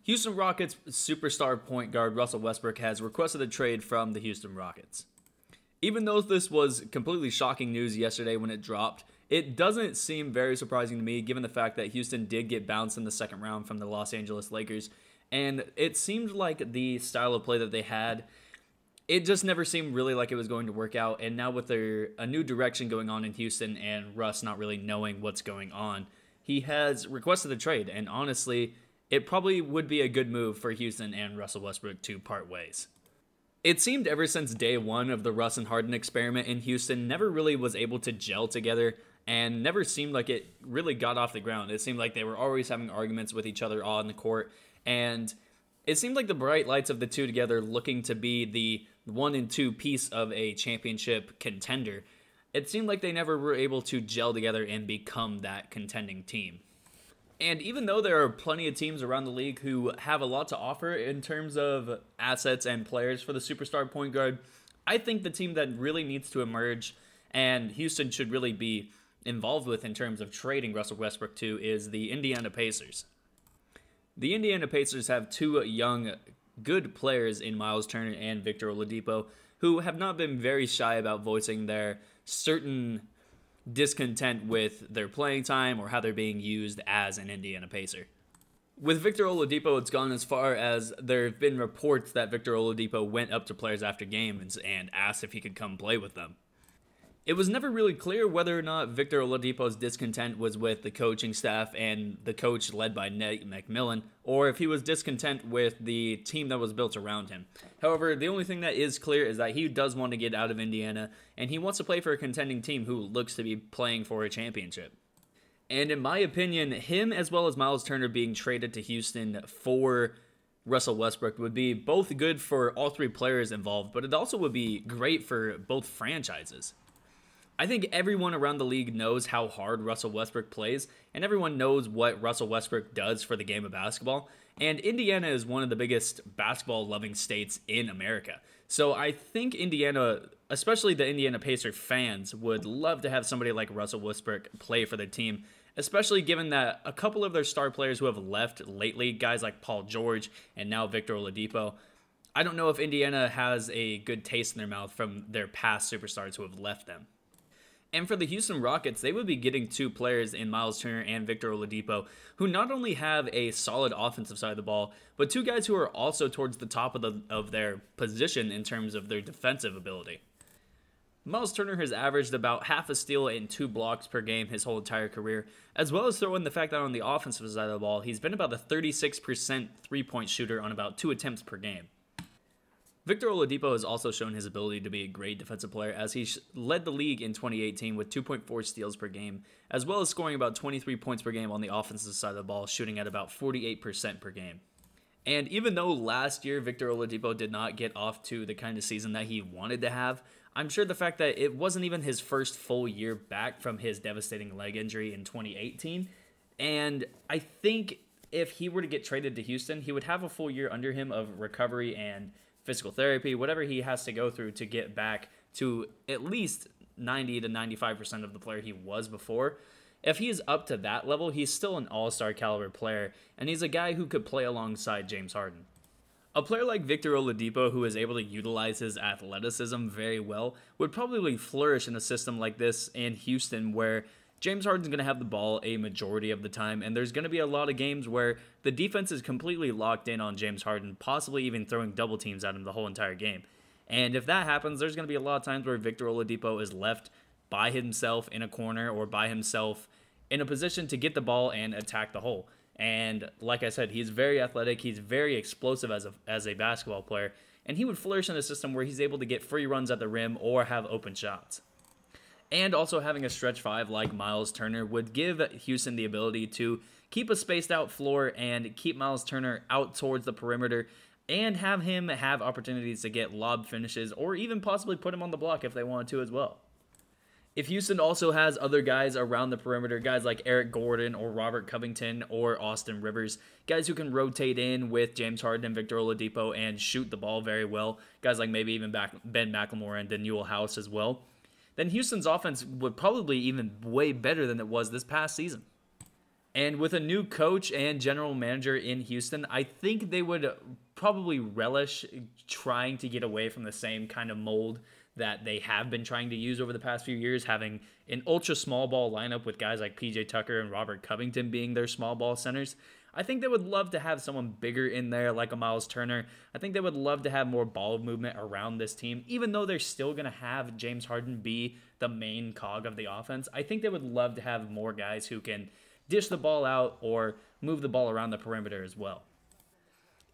Houston Rockets superstar point guard Russell Westbrook has requested a trade from the Houston Rockets. Even though this was completely shocking news yesterday when it dropped, it doesn't seem very surprising to me given the fact that Houston did get bounced in the second round from the Los Angeles Lakers, and it seemed like the style of play that they had, it just never seemed really like it was going to work out. And now with a new direction going on in Houston and Russ not really knowing what's going on, he has requested a trade, and honestly, it probably would be a good move for Houston and Russell Westbrook to part ways. It seemed ever since day one of the Russ and Harden experiment in Houston never really was able to gel together and never seemed like it really got off the ground. It seemed like they were always having arguments with each other on the court, and it seemed like the bright lights of the two together looking to be the 1 and 2 piece of a championship contender. It seemed like they never were able to gel together and become that contending team. And even though there are plenty of teams around the league who have a lot to offer in terms of assets and players for the superstar point guard, I think the team that really needs to emerge and Houston should really be involved with in terms of trading Russell Westbrook to is the Indiana Pacers. The Indiana Pacers have two young, good players in Miles Turner and Victor Oladipo who have not been very shy about voicing their certain discontent with their playing time or how they're being used as an Indiana Pacer. With Victor Oladipo, it's gone as far as there have been reports that Victor Oladipo went up to players after games and asked if he could come play with them. It was never really clear whether or not Victor Oladipo's discontent was with the coaching staff and the coach led by Nate McMillan, or if he was discontent with the team that was built around him. However, the only thing that is clear is that he does want to get out of Indiana, and he wants to play for a contending team who looks to be playing for a championship. And in my opinion, him as well as Miles Turner being traded to Houston for Russell Westbrook would be both good for all three players involved, but it also would be great for both franchises. I think everyone around the league knows how hard Russell Westbrook plays, and everyone knows what Russell Westbrook does for the game of basketball, and Indiana is one of the biggest basketball-loving states in America. So I think Indiana, especially the Indiana Pacer fans, would love to have somebody like Russell Westbrook play for their team, especially given that a couple of their star players who have left lately, guys like Paul George and now Victor Oladipo, I don't know if Indiana has a good taste in their mouth from their past superstars who have left them. And for the Houston Rockets, they would be getting two players in Miles Turner and Victor Oladipo who not only have a solid offensive side of the ball, but two guys who are also towards the top of their position in terms of their defensive ability. Miles Turner has averaged about half a steal and 2 blocks per game his whole entire career, as well as throw in the fact that on the offensive side of the ball, he's been about a 36% three-point shooter on about 2 attempts per game. Victor Oladipo has also shown his ability to be a great defensive player as he led the league in 2018 with 2.4 steals per game, as well as scoring about 23 points per game on the offensive side of the ball, shooting at about 48% per game. And even though last year Victor Oladipo did not get off to the kind of season that he wanted to have, I'm sure the fact that it wasn't even his first full year back from his devastating leg injury in 2018, and I think if he were to get traded to Houston, he would have a full year under him of recovery and physical therapy, whatever he has to go through to get back to at least 90 to 95% of the player he was before. If he is up to that level, he's still an all-star caliber player, and he's a guy who could play alongside James Harden. A player like Victor Oladipo, who is able to utilize his athleticism very well, would probably flourish in a system like this in Houston where James Harden's going to have the ball a majority of the time, and there's going to be a lot of games where the defense is completely locked in on James Harden, possibly even throwing double teams at him the whole entire game. And if that happens, there's going to be a lot of times where Victor Oladipo is left by himself in a corner or by himself in a position to get the ball and attack the hole. And like I said, he's very athletic, he's very explosive as a basketball player, and he would flourish in a system where he's able to get free runs at the rim or have open shots. And also having a stretch 5 like Miles Turner would give Houston the ability to keep a spaced out floor and keep Miles Turner out towards the perimeter and have him have opportunities to get lob finishes or even possibly put him on the block if they wanted to as well. If Houston also has other guys around the perimeter, guys like Eric Gordon or Robert Covington or Austin Rivers, guys who can rotate in with James Harden and Victor Oladipo and shoot the ball very well, guys like maybe even Ben McLemore and Danuel House as well, then Houston's offense would probably even way better than it was this past season. And with a new coach and general manager in Houston, I think they would probably relish trying to get away from the same kind of mold that they have been trying to use over the past few years, having an ultra small ball lineup with guys like PJ Tucker and Robert Covington being their small ball centers. I think they would love to have someone bigger in there like a Miles Turner. I think they would love to have more ball movement around this team, even though they're still going to have James Harden be the main cog of the offense. I think they would love to have more guys who can dish the ball out or move the ball around the perimeter as well.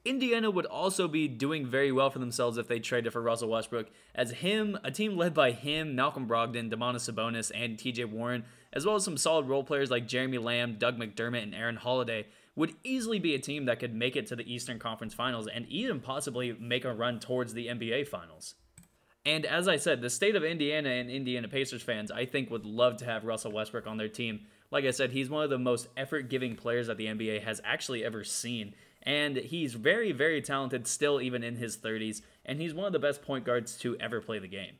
Indiana would also be doing very well for themselves if they traded for Russell Westbrook, as a team led by him, Malcolm Brogdon, Domantas Sabonis, and TJ Warren, as well as some solid role players like Jeremy Lamb, Doug McDermott, and Aaron Holiday, would easily be a team that could make it to the Eastern Conference Finals and even possibly make a run towards the NBA Finals. And as I said, the state of Indiana and Indiana Pacers fans, I think, would love to have Russell Westbrook on their team. Like I said, he's one of the most effort-giving players that the NBA has actually ever seen. And he's very, very talented still, even in his 30s. And he's one of the best point guards to ever play the game.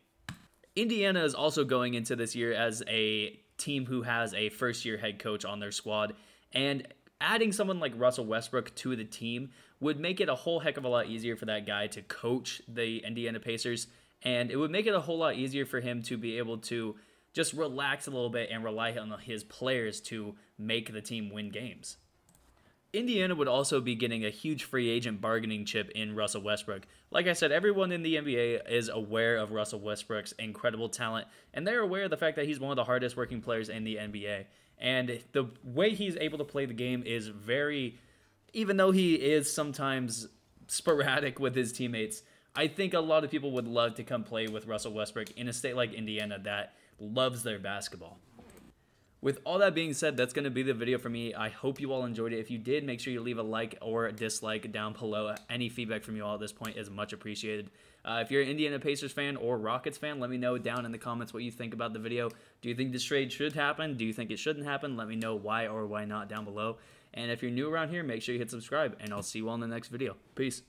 Indiana is also going into this year as a team who has a first-year head coach on their squad. And adding someone like Russell Westbrook to the team would make it a whole heck of a lot easier for that guy to coach the Indiana Pacers. And it would make it a whole lot easier for him to be able to just relax a little bit and rely on his players to make the team win games. Indiana would also be getting a huge free agent bargaining chip in Russell Westbrook. Like I said, everyone in the NBA is aware of Russell Westbrook's incredible talent, and they're aware of the fact that he's one of the hardest working players in the NBA. And the way he's able to play the game is very, even though he is sometimes sporadic with his teammates, I think a lot of people would love to come play with Russell Westbrook in a state like Indiana that loves their basketball. With all that being said, that's going to be the video for me. I hope you all enjoyed it. If you did, make sure you leave a like or a dislike down below. Any feedback from you all at this point is much appreciated. If you're an Indiana Pacers fan or Rockets fan, let me know down in the comments what you think about the video. Do you think this trade should happen? Do you think it shouldn't happen? Let me know why or why not down below. And if you're new around here, make sure you hit subscribe, and I'll see you all in the next video. Peace.